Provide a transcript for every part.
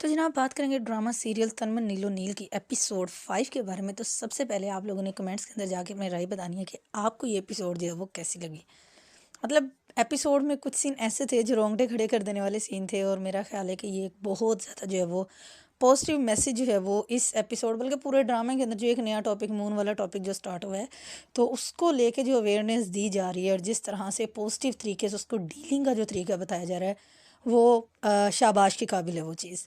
तो जनाब बात करेंगे ड्रामा सीरियल तन मन नीलो नील की एपिसोड 5 के बारे में। तो सबसे पहले आप लोगों ने कमेंट्स के अंदर जाके अपनी राय बतानी है कि आपको ये एपिसोड जो है वो कैसी लगी। मतलब एपिसोड में कुछ सीन ऐसे थे जो रोंगटे खड़े कर देने वाले सीन थे, और मेरा ख्याल है कि ये एक बहुत ज़्यादा जो है वो पॉजिटिव मैसेज जो है वो इस एपिसोड बल्कि पूरे ड्रामे के अंदर जो एक नया टॉपिक मून वाला टॉपिक जो स्टार्ट हुआ है, तो उसको लेके जो अवेयरनेस दी जा रही है और जिस तरह से पॉजिटिव तरीके से उसको डीलिंग का जो तरीका बताया जा रहा है वो शाबाश के काबिल है वो चीज़।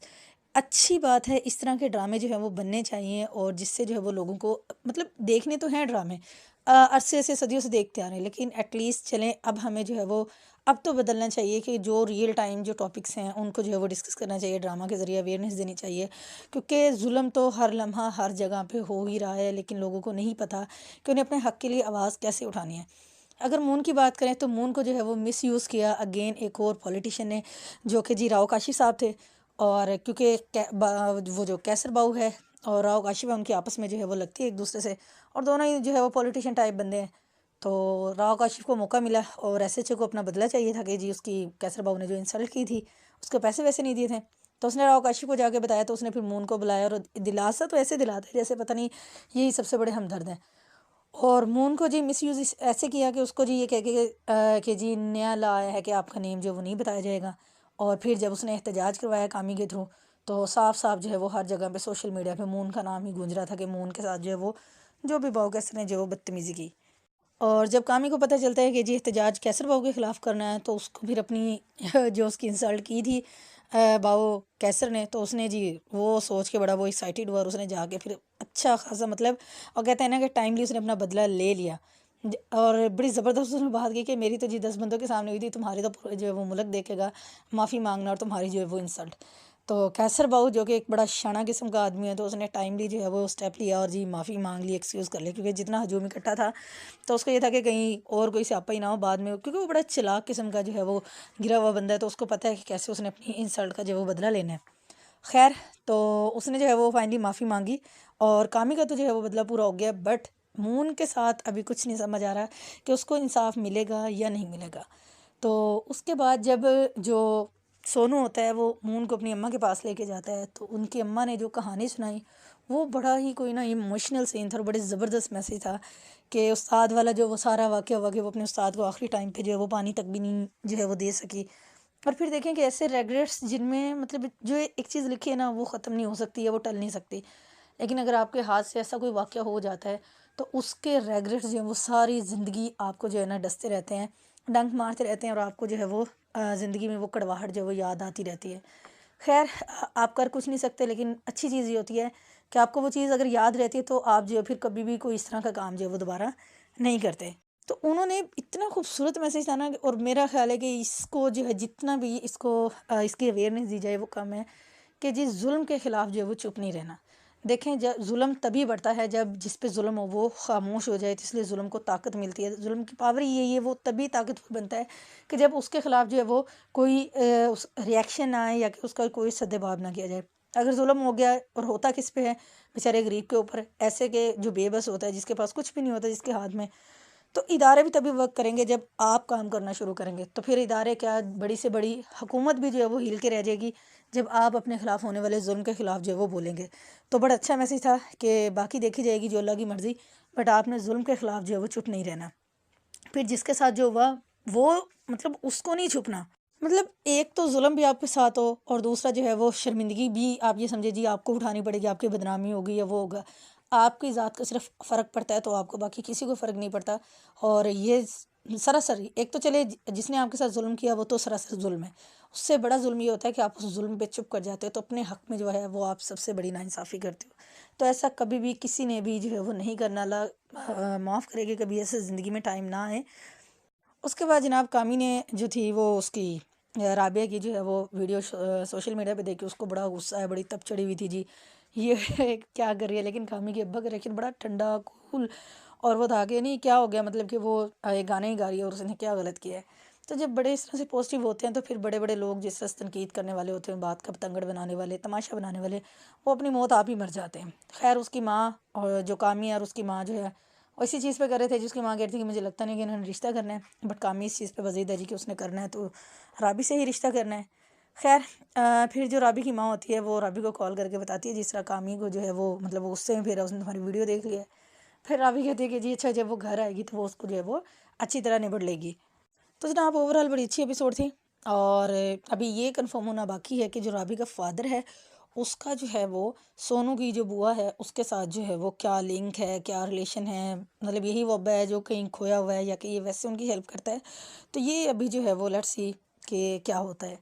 अच्छी बात है, इस तरह के ड्रामे जो है वो बनने चाहिए, और जिससे जो है वो लोगों को मतलब देखने तो हैं ड्रामे अरसे से सदियों से देखते आ रहे हैं, लेकिन एटलीस्ट चलें अब हमें जो है वो अब तो बदलना चाहिए कि जो रियल टाइम जो टॉपिक्स हैं उनको जो है वो डिस्कस करना चाहिए, ड्रामा के ज़रिए अवेयरनेस देनी चाहिए। क्योंकि जुल्म तो हर लम्हा हर जगह पे हो ही रहा है, लेकिन लोगों को नहीं पता कि उन्हें अपने हक़ के लिए आवाज़ कैसे उठानी है। अगर मून की बात करें तो मून को जो है वो मिसयूज़ किया अगेन एक और पॉलिटिशियन ने, जो कि जी राव काशी साहब थे। और क्योंकि वो जो कैसर बाऊ है और राव काशिफ है, उनकी आपस में जो है वो लगती है एक दूसरे से, और दोनों ही जो है वो पॉलिटिशियन टाइप बंदे हैं। तो राव काशिफ को मौका मिला और एसएचओ को अपना बदला चाहिए था कि जी उसकी कैसर बाऊ ने जो इंसल्ट की थी उसके पैसे वैसे नहीं दिए थे। तो उसने राव काशिफ को जाके बताया, तो उसने फिर मून को बुलाया और दिलासा तो ऐसे दिलाते हैं जैसे पता नहीं यही सबसे बड़े हमदर्द हैं। और मून को जी मिसयूज़ ऐसे किया कि उसको जी ये कह के कि जी नया ला आया है कि आपका नेम जो है वो नहीं बताया जाएगा। और फिर जब उसने एहतजाज करवाया कामी के थ्रू, तो साफ साफ जो है वो हर जगह पे सोशल मीडिया पे मून का नाम ही गूंज रहा था कि मून के साथ जो है वो जो भी बाऊ कैसर ने जो वो बदतमीज़ी की। और जब कामी को पता चलता है कि जी एहतजाज कैसर बाऊ के ख़िलाफ़ करना है, तो उसको फिर अपनी जो उसकी इंसल्ट की थी बाऊ कैसर ने, तो उसने जी वो सोच के बड़ा वो एक्साइटेड हुआ और उसने जाके फिर अच्छा खासा मतलब, और कहते हैं ना कि टाइमली उसने अपना बदला ले लिया। और बड़ी ज़बरदस्त उसने बात की कि मेरी तो जी 10 बंदों के सामने हुई थी, तुम्हारे तो पूरे जो है वो मुल्क देखेगा माफ़ी मांगना और तुम्हारी जो है वो इंसल्ट। तो कैसर बाऊ जो कि एक बड़ा शाना किस्म का आदमी है, तो उसने टाइमली जो है वो स्टेप लिया और जी माफ़ी मांग ली, एक्सक्यूज़ कर लिया, क्योंकि जितना हजूम इकट्ठा था तो उसको ये था कि कहीं और कोई स्यापा ही ना हो बाद में, क्योंकि वो बड़ा चालाक किस्म का जो है वो गिरा हुआ बंदा है, तो उसको पता है कि कैसे उसने अपनी इंसल्ट का जो है वो बदला लेना है। खैर, तो उसने जो है वो फाइनली माफ़ी मांगी और कामी का तो जो है वो बदला पूरा हो गया, बट मून के साथ अभी कुछ नहीं समझ आ रहा कि उसको इंसाफ मिलेगा या नहीं मिलेगा। तो उसके बाद जब जो सोनू होता है वो मून को अपनी अम्मा के पास लेके जाता है, तो उनकी अम्मा ने जो कहानी सुनाई वो बड़ा ही कोई ना इमोशनल सीन था और बड़े ज़बरदस्त मैसेज था कि उस्ताद वाला जो वो सारा वाक़या हुआ कि वो अपने उस्ताद को आखिरी टाइम पे जो है वो पानी तक भी नहीं जो है वो दे सकी। और फिर देखें कि ऐसे रेग्रेट्स जिनमें मतलब जो एक चीज़ लिखी है ना वो ख़त्म नहीं हो सकती है, वो टल नहीं सकती, लेकिन अगर आपके हाथ से ऐसा कोई वाक़या हो जाता है तो उसके रेग्रेट्स जो हैं वो सारी ज़िंदगी आपको जो है ना डसते रहते हैं, डंक मारते रहते हैं, और आपको जो है वो ज़िंदगी में वो कड़वाहट जो है वो याद आती रहती है। खैर, आप कर कुछ नहीं सकते, लेकिन अच्छी चीज़ ये होती है कि आपको वो चीज़ अगर याद रहती है तो आप जो है फिर कभी भी कोई इस तरह का काम जो है वो दोबारा नहीं करते। तो उन्होंने इतना खूबसूरत मैसेज था ना और मेरा ख़्याल है कि इसको जो है जितना भी इसको इसकी अवेयरनेस दी जाए वो कम है कि जिस जुल्म के ख़िलाफ़ जो है वो चुप नहीं रहना। देखें, जब जुल्म तभी बढ़ता है जब जिस पे जुल्म हो वो खामोश हो जाए, तो इसलिए जुल्म को ताकत मिलती है। जुल्म की पावर ही यही है, वो तभी ताकतवर बनता है कि जब उसके ख़िलाफ़ जो है वो कोई उस रिएक्शन ना आए या कि उसका कोई सद्देभाव ना किया जाए। अगर जुल्म हो गया और होता किस पे है, बेचारे गरीब के ऊपर, ऐसे के जो बेबस होता है, जिसके पास कुछ भी नहीं होता, जिसके हाथ में, तो इदारे भी तभी वर्क करेंगे जब आप काम करना शुरू करेंगे। तो फिर इदारे क्या, बड़ी से बड़ी हुकूमत भी जो है वो हिल के रह जाएगी जब आप अपने ख़िलाफ़ होने वाले जुल्म के ख़िलाफ़ जो है वो बोलेंगे। तो बड़ा अच्छा मैसेज था कि बाकी देखी जाएगी जो अल्लाह की मर्ज़ी, बट आपने जुल्म के ख़िलाफ़ जो है वो चुप नहीं रहना। फिर जिसके साथ जो हुआ वो मतलब उसको नहीं छुपना। मतलब एक तो जुल्म भी आपके साथ हो और दूसरा जो है वो शर्मिंदगी भी आप ये समझे जी आपको उठानी पड़ेगी, आपकी बदनामी होगी या वो होगा। आपकी ज़ात का सिर्फ फ़र्क पड़ता है, तो आपको बाकी किसी को फ़र्क नहीं पड़ता। और ये सरासर एक तो चले जिसने आपके साथ जुल्म किया वो तो सरासर जुल्म है। उससे बड़ा जुल्म ये होता है कि आप उस जुल्म पे चुप कर जाते हो, तो अपने हक़ में जो है वो आप सबसे बड़ी नाइंसाफ़ी करते हो। तो ऐसा कभी भी किसी ने भी जो है वो नहीं करना। अल्लाह माफ़ करे कि कभी ऐसे ज़िंदगी में टाइम ना आए। उसके बाद जनाब कामी ने जो थी वो उसकी राबिया की जो है वो वीडियो सोशल मीडिया पे देख के उसको बड़ा गुस्सा है, बड़ी तब चढ़ी हुई थी जी ये क्या कर रही है। लेकिन कामी के अब्बा का रिएक्शन बड़ा ठंडा कूल, और वो था कि नहीं क्या हो गया, मतलब कि वो एक गाने ही गा रही है और उसने क्या गलत किया है। तो जब बड़े इस तरह से पॉजिटिव होते हैं तो फिर बड़े बड़े लोग जिस तरह से तनकीद करने वाले होते हैं, बात का पतंगड़ बनाने वाले, तमाशा बनाने वाले, वो अपनी मौत आप ही मर जाते हैं। खैर, उसकी माँ और जो कामी और उसकी माँ जो है और इसी चीज़ पे कर रहे थे जिसकी माँ कह रही थी कि मुझे लगता नहीं कि इन्होंने रिश्ता करना है, बट कामी इस चीज़ पे वजीद है जी कि उसने करना है तो राबी से ही रिश्ता करना है। خیر پھر جو رابی کی ماں ہوتی ہے وہ رابی کو کال کر کے بتاتی ہے جس طرح کامی کو جو ہے وہ مطلب غصے میں پھر اس نے تمہاری ویڈیو دیکھ لیا ہے. پھر رابی کہتی ہے کہ جی اچھا جب وہ گھر آئے گی تو وہ اس کو جو ہے وہ اچھی طرح نبڑ لے گی. تو جناب اوور آل بڑی اچھی ایپیسوڈ تھی. اور ابھی یہ کنفرم ہونا باقی ہے کہ جو رابی کا فادر ہے اس کا جو ہے وہ سونو کی جو بوا ہے اس کے ساتھ جو ہے وہ کیا لنک ہے، کیا ریلیشن ہے. مطلب یہی وہ ابا ہے جو کہیں کھویا ہوا ہے یا کہ یہ ویسے ان کی ہیلپ کرتا ہے. تو یہ ابھی جو ہے وہ لیٹس سی کہ کیا ہوتا ہے.